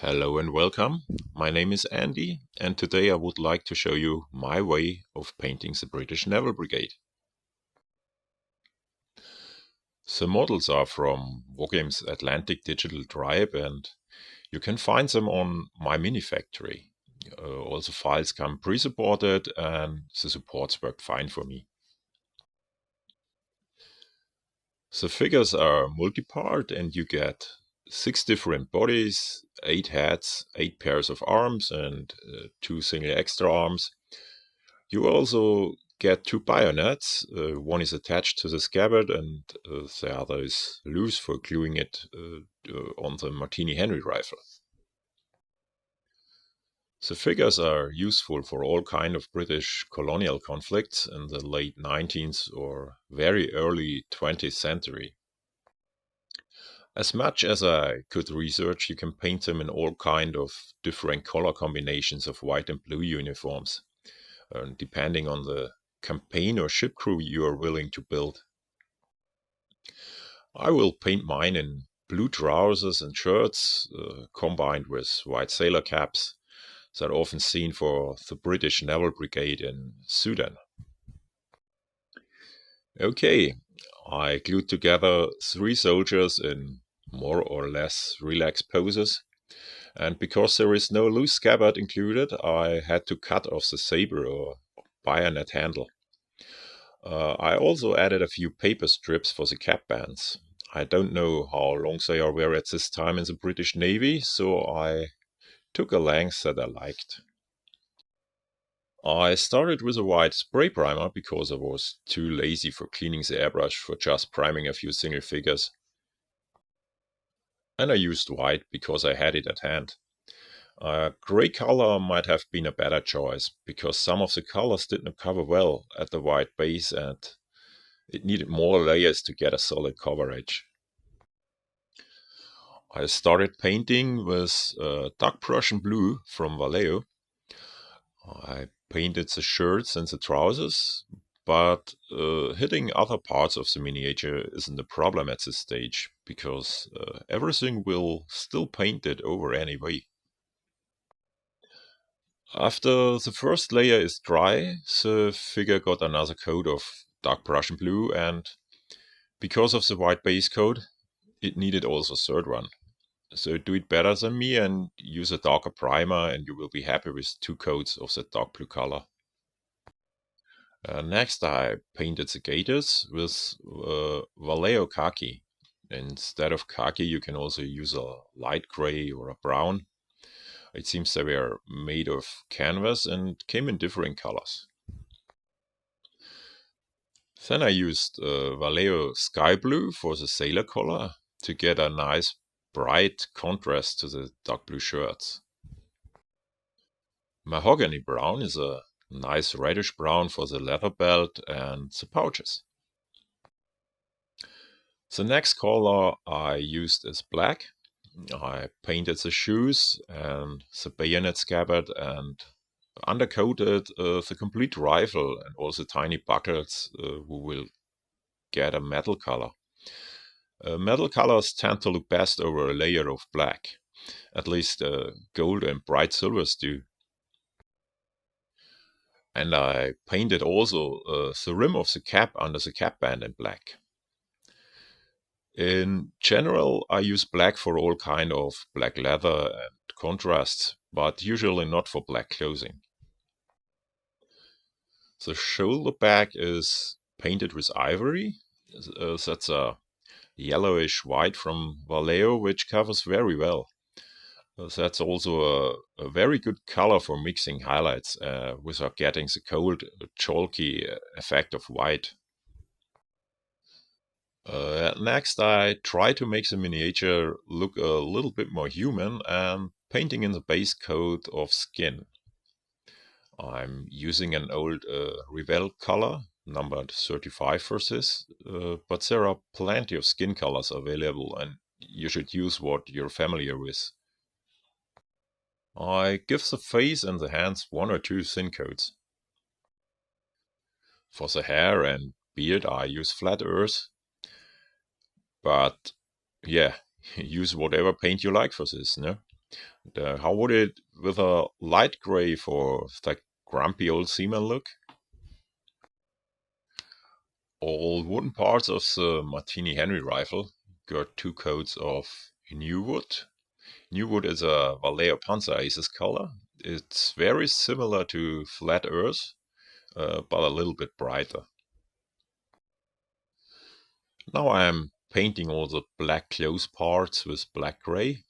Hello and welcome. My name is Andy, and today I would like to show you my way of painting the British Naval Brigade. The models are from Wargames Atlantic Digital Tribe, and you can find them on MyMiniFactory. All the files come pre-supported, and the supports worked fine for me. The figures are multi-part, and you get 6 different bodies, 8 heads, 8 pairs of arms, and 2 single extra arms. You also get 2 bayonets. One is attached to the scabbard, and the other is loose for gluing it on the Martini Henry rifle. The figures are useful for all kinds of British colonial conflicts in the late 19th or very early 20th century. As much as I could research, you can paint them in all kinds of different color combinations of white and blue uniforms, depending on the campaign or ship crew you are willing to build. I will paint mine in blue trousers and shirts, combined with white sailor caps that are often seen for the British Naval Brigade in Sudan. Okay, I glued together 3 soldiers in more or less relaxed poses, and because there is no loose scabbard included, I had to cut off the saber or bayonet handle. I also added a few paper strips for the cap bands. I don't know how long they were at this time in the British Navy, so I took a length that I liked. I started with a white spray primer because I was too lazy for cleaning the airbrush for just priming a few single figures. And I used white because I had it at hand. Grey color might have been a better choice because some of the colors did not cover well at the white base and it needed more layers to get a solid coverage. I started painting with dark Prussian blue from Vallejo. I painted the shirts and the trousers, but hitting other parts of the miniature isn't a problem at this stage because everything will still paint it over anyway. After the first layer is dry, the figure got another coat of dark Prussian blue, and because of the white base coat, it needed also a third one. So do it better than me and use a darker primer and you will be happy with 2 coats of the dark blue color. Next I painted the gaiters with Vallejo khaki. Instead of khaki you can also use a light gray or a brown. It seems they were made of canvas and came in different colors. Then I used Vallejo sky blue for the sailor color to get a nice bright contrast to the dark blue shirts. Mahogany brown is a nice reddish brown for the leather belt and the pouches. The next color I used is black. I painted the shoes and the bayonet scabbard and undercoated the complete rifle and all the tiny buckles who will get a metal color. Metal colors tend to look best over a layer of black. At least gold and bright silvers do. And I painted also the rim of the cap under the cap band in black. In general, I use black for all kind of black leather and contrasts, but usually not for black clothing. The shoulder bag is painted with ivory. That's a yellowish white from Vallejo, which covers very well. That's also a very good color for mixing highlights without getting the cold, chalky effect of white. Next, I try to make the miniature look a little bit more human and painting in the base coat of skin. I'm using an old Revell color, numbered 35 for this, but there are plenty of skin colors available and you should use what you're familiar with. I give the face and the hands 1 or 2 thin coats. For the hair and beard I use flat earth, but yeah, use whatever paint you like for this, no? How would it with a light gray for the grumpy old seaman look? All wooden parts of the Martini Henry rifle got two coats of new wood. New wood is a Vallejo Panzer Aces color. It's very similar to flat earth, but a little bit brighter. Now I'm painting all the black close parts with black gray.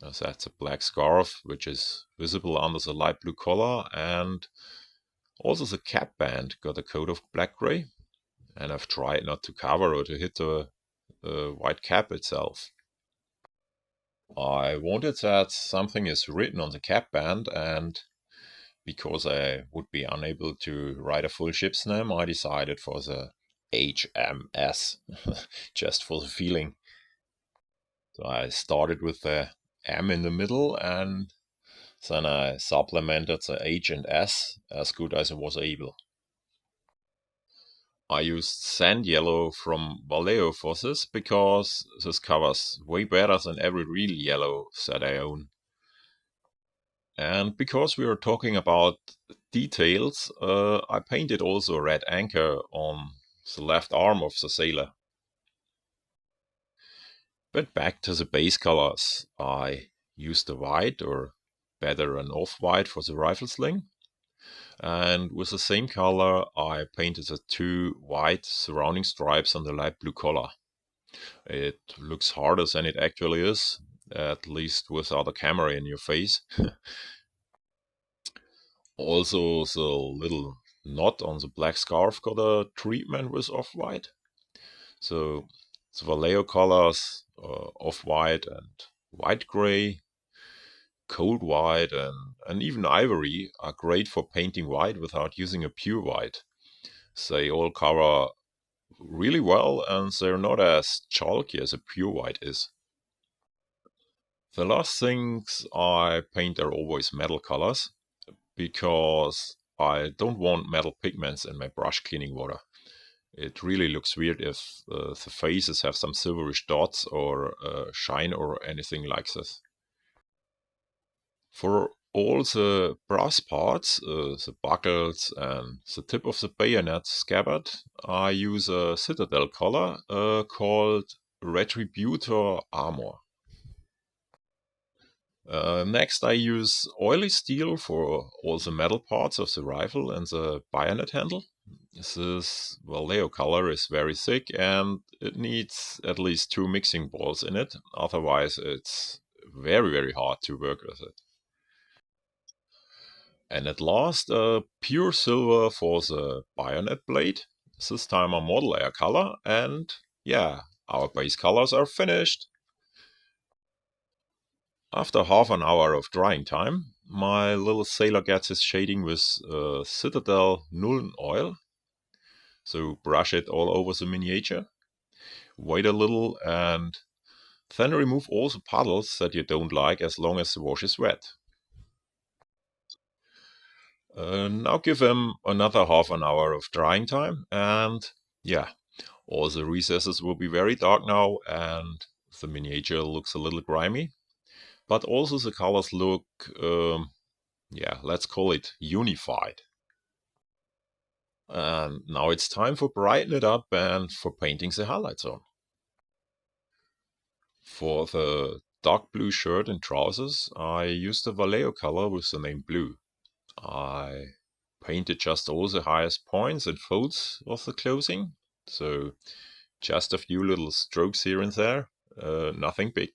That's a black scarf, which is visible under the light blue collar, and also the cap band got a coat of black gray. And I've tried not to cover or to hit the white cap itself. I wanted that something is written on the cap band, and because I would be unable to write a full ship's name, I decided for the HMS, just for the feeling. So I started with the M in the middle, and then I supplemented the H and S as good as I was able. I used sand yellow from Vallejo for this because this covers way better than every real yellow that I own. And because we are talking about details, I painted also a red anchor on the left arm of the sailor. But back to the base colors, I used a white, or better an off-white, for the rifle sling. And with the same color, I painted the two white surrounding stripes on the light blue collar. It looks harder than it actually is, at least without a camera in your face. Also, the little knot on the black scarf got a treatment with off-white. So the Vallejo colors, off-white and white gray, cold white, and even ivory are great for painting white without using a pure white. They all cover really well, and they're not as chalky as a pure white is. The last things I paint are always metal colors, because I don't want metal pigments in my brush cleaning water. It really looks weird if the faces have some silverish dots or shine or anything like this. For all the brass parts, the buckles and the tip of the bayonet scabbard, I use a citadel color called Retributor Armor. Next, I use oily steel for all the metal parts of the rifle and the bayonet handle. This Vallejo color is very thick and it needs at least two mixing balls in it, otherwise it's very hard to work with it. And at last, pure silver for the bayonet blade. This time a model air color, and yeah, our base colors are finished. After half an hour of drying time, my little sailor gets his shading with Citadel Nuln oil. So brush it all over the miniature, wait a little, and then remove all the puddles that you don't like as long as the wash is wet. Now give them another half an hour of drying time, and yeah, all the recesses will be very dark now, and the miniature looks a little grimy. But also the colors look, yeah, let's call it unified. And now it's time for brighten it up and for painting the highlights on. For the dark blue shirt and trousers, I used the Vallejo color with the name blue. I painted just all the highest points and folds of the clothing, so just a few little strokes here and there, nothing big.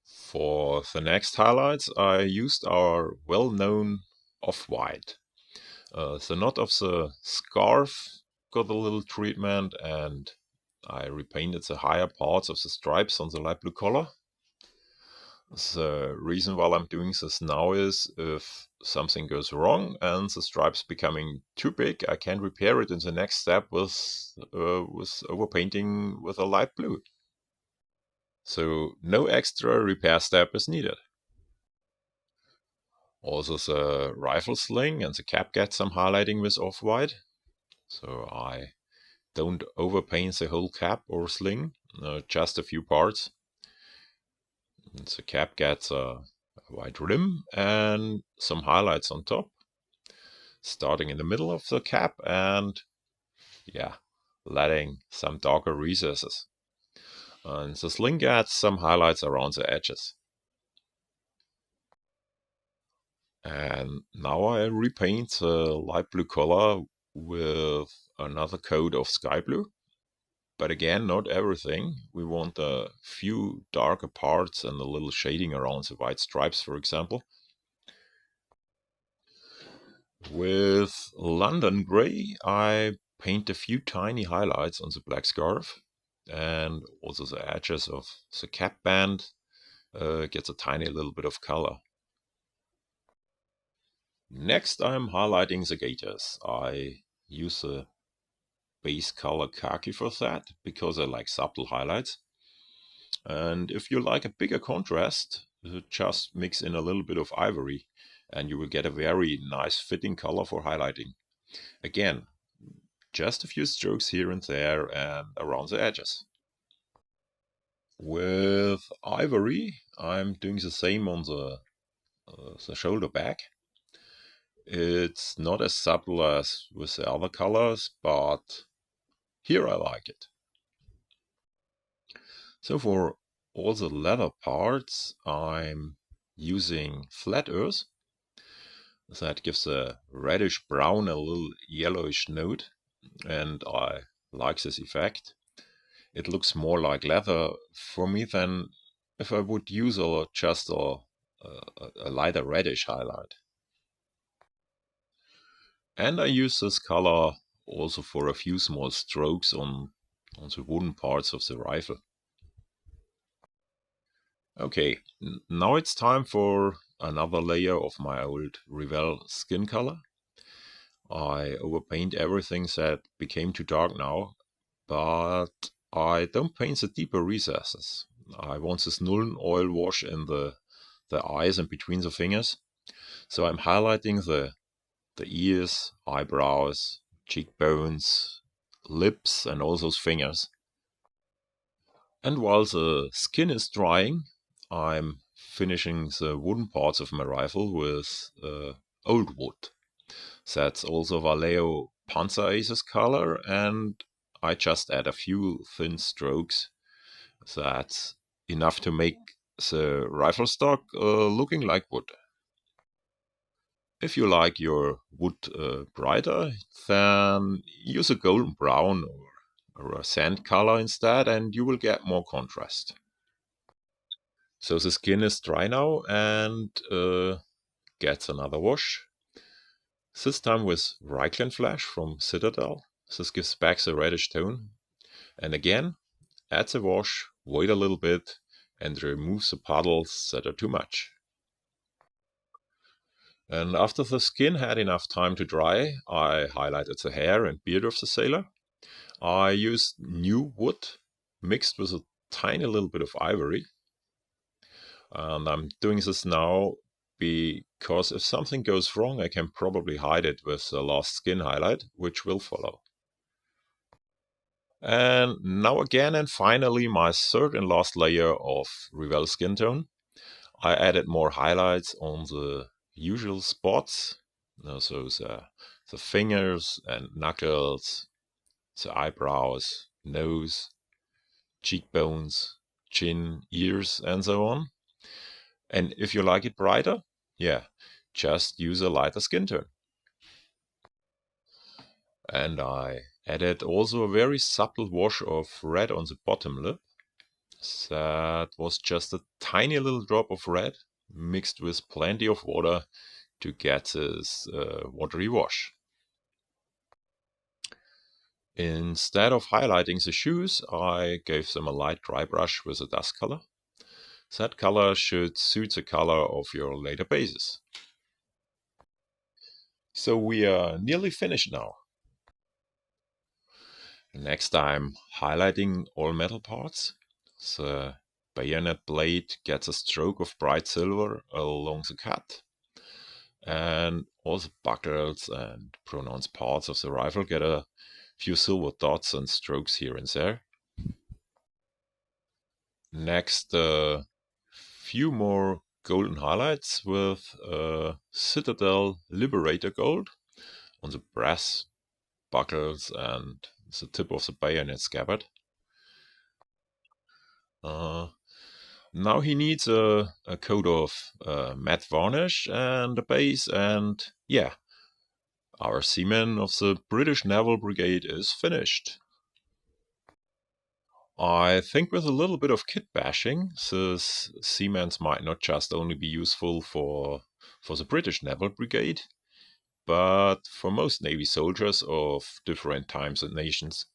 For the next highlights, I used our well-known off-white. The knot of the scarf got a little treatment, and I repainted the higher parts of the stripes on the light blue collar. The reason why I'm doing this now is if something goes wrong and the stripes becoming too big, I can repair it in the next step with overpainting with a light blue. So no extra repair step is needed. Also the rifle sling and the cap get some highlighting with off-white. So I don't overpaint the whole cap or sling, just a few parts. The cap gets a white rim and some highlights on top, starting in the middle of the cap and, yeah, letting some darker recesses. And the sling gets some highlights around the edges. And now I repaint the light blue color with another coat of sky blue. But again, not everything. We want a few darker parts and a little shading around the white stripes, for example. With London Grey, I paint a few tiny highlights on the black scarf, and also the edges of the cap band gets a tiny little bit of color. Next, I'm highlighting the gaiters. I use a base color khaki for that because I like subtle highlights. And if you like a bigger contrast, just mix in a little bit of ivory and you will get a very nice fitting color for highlighting. Again, just a few strokes here and there and around the edges. With ivory, I'm doing the same on the shoulder back. It's not as subtle as with the other colors, but here I like it. So for all the leather parts, I'm using flat earth. That gives a reddish brown, a little yellowish note, and I like this effect. It looks more like leather for me than if I would use just a lighter reddish highlight. And I use this color also for a few small strokes on the wooden parts of the rifle. Okay, now it's time for another layer of my old Revell skin color. I overpaint everything that became too dark now, but I don't paint the deeper recesses. I want this Nuln oil wash in the eyes and between the fingers. So I'm highlighting the ears, eyebrows, cheekbones, lips, and all those fingers. And while the skin is drying, I'm finishing the wooden parts of my rifle with old wood. That's also Vallejo Panzer Aces color, and I just add a few thin strokes. That's enough to make the rifle stock looking like wood. If you like your wood brighter, then use a golden brown or a sand color instead, and you will get more contrast. So the skin is dry now and gets another wash. This time with Reichland Flash from Citadel. This gives back the reddish tone. And again, add the wash, wait a little bit, and remove the puddles that are too much. And after the skin had enough time to dry, I highlighted the hair and beard of the sailor. I used new wood mixed with a tiny little bit of ivory. And I'm doing this now because if something goes wrong, I can probably hide it with the last skin highlight, which will follow. And now again, and finally, my third and last layer of Revell skin tone. I added more highlights on the usual spots. So the fingers and knuckles, the eyebrows, nose, cheekbones, chin, ears, and so on. And if you like it brighter, yeah, just use a lighter skin tone. And I added also a very subtle wash of red on the bottom lip. That was just a tiny little drop of red mixed with plenty of water to get this watery wash. Instead of highlighting the shoes, I gave them a light dry brush with a dust color. That color should suit the color of your later bases. So we are nearly finished now. Next I'm highlighting all metal parts. The bayonet blade gets a stroke of bright silver along the cut. And all the buckles and pronounced parts of the rifle get a few silver dots and strokes here and there. Next, few more golden highlights with Citadel Liberator gold on the brass buckles and the tip of the bayonet scabbard. Now he needs a coat of matte varnish and a base, and yeah, our seaman of the British Naval Brigade is finished. I think with a little bit of kit bashing, this seamans might not just only be useful for the British Naval Brigade, but for most Navy soldiers of different times and nations.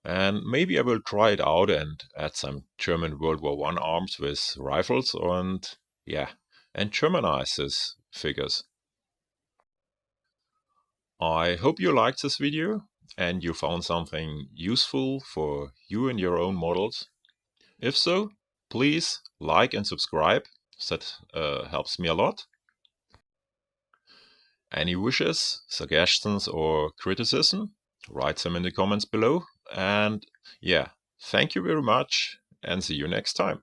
And maybe I will try it out and add some German World War I arms with rifles and, yeah, and Germanize these figures. I hope you liked this video and you found something useful for you and your own models. If so, please like and subscribe. That helps me a lot. Any wishes, suggestions, or criticism, write them in the comments below. And yeah, thank you very much and see you next time.